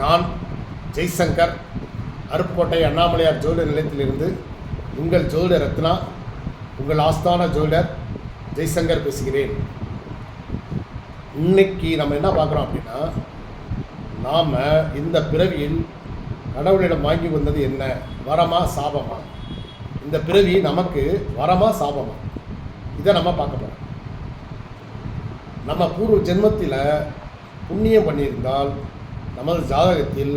நான் ஜெய்சங்கர் அருப்புக்கோட்டை அண்ணாமலையார் ஜோதிட நிலையத்திலிருந்து உங்கள் ஜோதிட ரத்னா, உங்கள் ஆஸ்தான ஜோதிடர் ஜெய்சங்கர் பேசுகிறேன். இன்னைக்கு நம்ம என்ன பார்க்குறோம் அப்படின்னா, நாம் இந்த பிறவியில் கடவுளிடம் வாங்கி வந்தது என்ன? வரமா சாபமா? இந்த பிறவி நமக்கு வரமா சாபமா? இதை நம்ம பார்க்க போகிறோம். நம்ம பூர்வ ஜென்மத்தில் புண்ணியம் பண்ணியிருந்தால் நமது ஜாதகத்தில்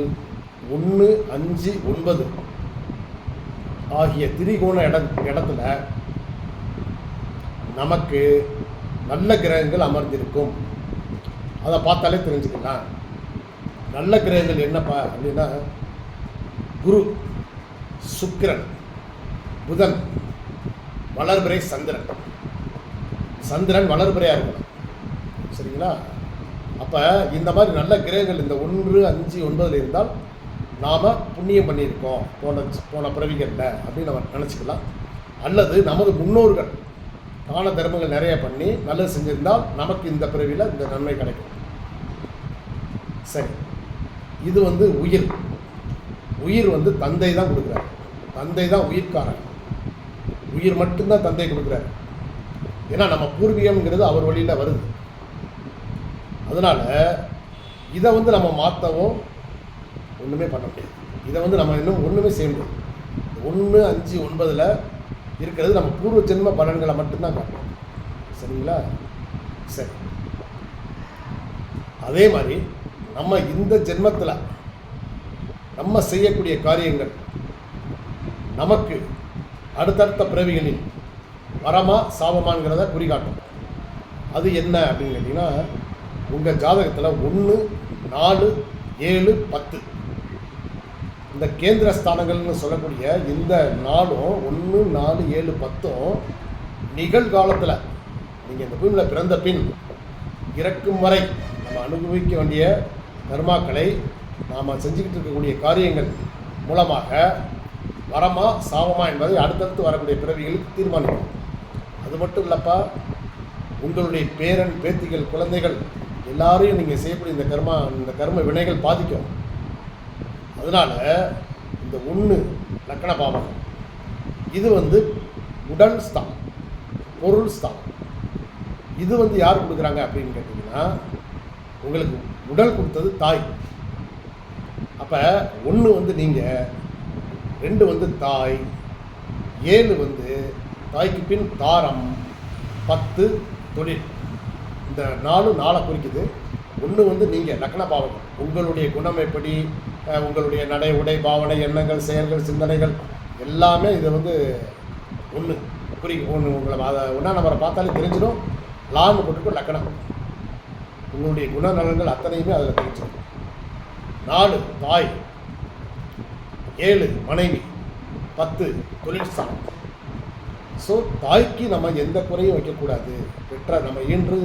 1, 5, 9 ஆகிய திரிகோண இடத்துல நமக்கு நல்ல கிரகங்கள் அமர்ந்திருக்கும். அதை பார்த்தாலே தெரிஞ்சுக்கலாம். நல்ல கிரகங்கள் என்னப்பா அப்படின்னா, குரு, சுக்கிரன், புதன், வளர்பிறை சந்திரன். சந்திரன் வளர்பிறையாக இருக்கணும், சரிங்களா? அப்போ இந்த மாதிரி நல்ல கிரகங்கள் இந்த 1, 5, 9 இருந்தால் நாம் புண்ணியம் பண்ணியிருக்கோம் போன பிறவிகளில் அப்படின்னு நம்ம நினச்சிக்கலாம். அல்லது நமது முன்னோர்கள் தான தர்மங்கள் நிறைய பண்ணி நல்லது செஞ்சிருந்தால் நமக்கு இந்த பிறவியில் இந்த நன்மை கிடைக்கும். சரி, இது உயிர் தந்தை தான் கொடுக்குறாரு. தந்தை தான் உயிர்காரன். உயிர் மட்டும்தான் தந்தை கொடுக்குறாரு. ஏன்னா நம்ம பூர்வீகம்ங்கிறது அவர் வழியில் வருது. அதனால் இதை நம்ம மாற்றவும் ஒன்றுமே பண்ண முடியாது. இதை நம்ம இன்னும் ஒன்றுமே செய்ய முடியாது. 1, 5, 9 இருக்கிறது நம்ம பூர்வ ஜென்ம பலன்களை மட்டும்தான் காட்டும், சரிங்களா? சரி, அதே மாதிரி நம்ம இந்த ஜென்மத்தில் நம்ம செய்யக்கூடிய காரியங்கள் நமக்கு அடுத்தடுத்த பிறவிகளில் வரமா சாபமாங்கிறத குறிகாட்டும். அது என்ன அப்படின்னு கேட்டிங்கன்னா, உங்கள் ஜாதகத்தில் 1, 4, 7, 10 இந்த கேந்திர ஸ்தானங்கள்னு சொல்லக்கூடிய இந்த நாளும் 1, 4, 7, 10 நிகழ்காலத்தில் நீங்கள் இந்த பூமியில் பிறந்த பின் இறக்கும் வரை நம்ம அனுபவிக்க வேண்டிய கர்மாக்களை நாம் செஞ்சுக்கிட்டு இருக்கக்கூடிய காரியங்கள் மூலமாக வரமா சாபமா என்பதை அடுத்தடுத்து வரக்கூடிய பிறவிகளுக்கு தீர்மானிக்கும். அது மட்டும் இல்லைப்பா, உங்களுடைய பேரன், பேத்திகள், குழந்தைகள் எல்லாரையும் நீங்கள் செய்யக்கூடிய இந்த கர்ம வினைகள் பாதிக்கும். அதனால் இந்த 1 லக்கண பாவம் இது உடல் ஸ்தானம், பொருள் ஸ்தானம். இது யார் கொடுக்குறாங்க அப்படின்னு கேட்டிங்கன்னா, உங்களுக்கு உடல் கொடுத்தது தாய். அப்போ 1 நீங்கள், 2 தாய், 7 தாய்க்கு பின் தாரம், 10 தொழில். இந்த 4 குறிக்குது. 1 நீங்கள் லக்ன பாவகம், உங்களுடைய குணம் எப்படி, உங்களுடைய நடை, உடை, பாவனை, எண்ணங்கள், செயல்கள், சிந்தனைகள் எல்லாமே இது 1 உங்களை அதை 1ஆம் நம்பரை பார்த்தாலே தெரிஞ்சிடும். லான்னு போட்டுக்கும் லக்கணம். உங்களுடைய குணநலன்கள் அத்தனையுமே அதில் தெரிஞ்சிடும். 4 தாய், 7 மனைவி, 10 தொழில் ஸ்தானம். ஸோ தாய்க்கு நம்ம எந்த குறையும் வைக்கக்கூடாது. பெற்ற நம்ம இன்று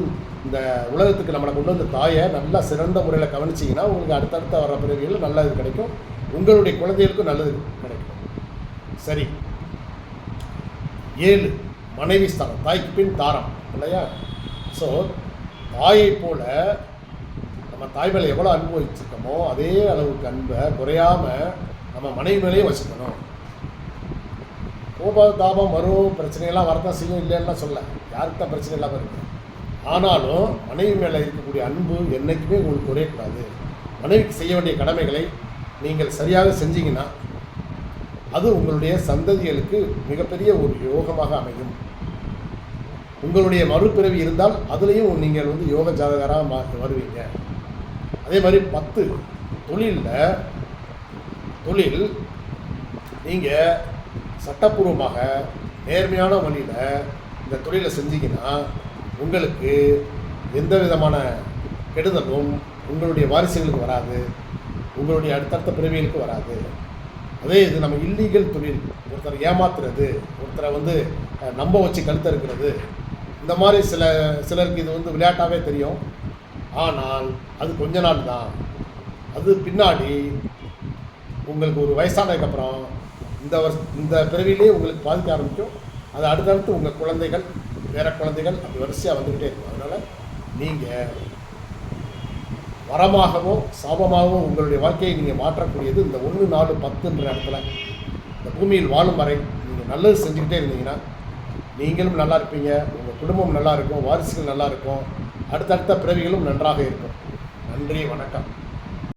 இந்த உலகத்துக்கு நம்மளை கொண்டு வந்த தாயை நல்லா சிறந்த முறையில் கவனிச்சிங்கன்னா உங்களுக்கு அடுத்தடுத்த வர பிறவிகள் நல்லது கிடைக்கும். உங்களுடைய குழந்தைகளுக்கும் நல்லது கிடைக்கும். சரி, 7 மனைவி ஸ்தானம், தாய்க்கு பின் தாரம் இல்லையா? ஸோ தாயை போல் நம்ம தாய் மேலே எவ்வளோ அன்பு வச்சுருக்கோமோ அதே அளவுக்கு அன்பை குறையாமல் நம்ம மனைவி மேலேயும் வச்சுக்கணும். கோபதாபம் வரும், பிரச்சனையெல்லாம் வரதான் செய்யும், இல்லைன்னா சொல்ல, யாருக்கு தான் பிரச்சனை இல்லாமல் இருக்குது. ஆனாலும் மனைவி மேலே இருக்கக்கூடிய அன்பு என்றைக்குமே உங்களுக்கு குறையக்கூடாது. மனைவிக்கு செய்ய வேண்டிய கடமைகளை நீங்கள் சரியாக செஞ்சீங்கன்னா அது உங்களுடைய சந்ததிகளுக்கு மிகப்பெரிய ஒரு யோகமாக அமையும். உங்களுடைய மறுபிறவி இருந்தால் அதுலேயும் நீங்கள் யோக ஜாதகராக வருவீங்க. அதே மாதிரி 10 தொழில் நீங்கள் சட்டப்பூர்வமாக நேர்மையான வழியில் இந்த தொழிலை செஞ்சீங்கன்னா உங்களுக்கு எந்த விதமான கெடுதலும் உங்களுடைய வாரிசுகளுக்கு வராது, உங்களுடைய அடுத்தடுத்த பிறவிகளுக்கு வராது. அதே இது நம்ம இல்லீகல் தொழில், ஒருத்தரை ஏமாத்துறது, ஒருத்தரை நம்ப வச்சு கழுத்த இருக்கிறது, இந்த மாதிரி சிலருக்கு இது விளையாட்டாகவே தெரியும். ஆனால் அது கொஞ்ச நாள் தான். அது பின்னாடி உங்களுக்கு ஒரு வயசானதுக்கப்புறம் இந்த பிறவிலே உங்களுக்கு பாதிக்க ஆரம்பிக்கும். அது அடுத்தடுத்து உங்கள் குழந்தைகள், வேற குழந்தைகள் அப்படி வரிசையாக வந்துக்கிட்டே இருக்கும். அதனால் நீங்கள் வரமாகவோ சாபமாகவோ உங்களுடைய வாழ்க்கையை நீங்கள் மாற்றக்கூடியது இந்த 1, 4, 10ன்ற இடத்துல இந்த பூமியில் வாழும் வரை நீங்கள் நல்லது செஞ்சுக்கிட்டே இருந்தீங்கன்னா நீங்களும் நல்லா இருப்பீங்க, உங்கள் குடும்பம் நல்லா இருக்கும், வாரிசுகள் நல்லா இருக்கும், அடுத்தடுத்த பிறவிகளும் நன்றாக இருக்கும். நன்றி, வணக்கம்.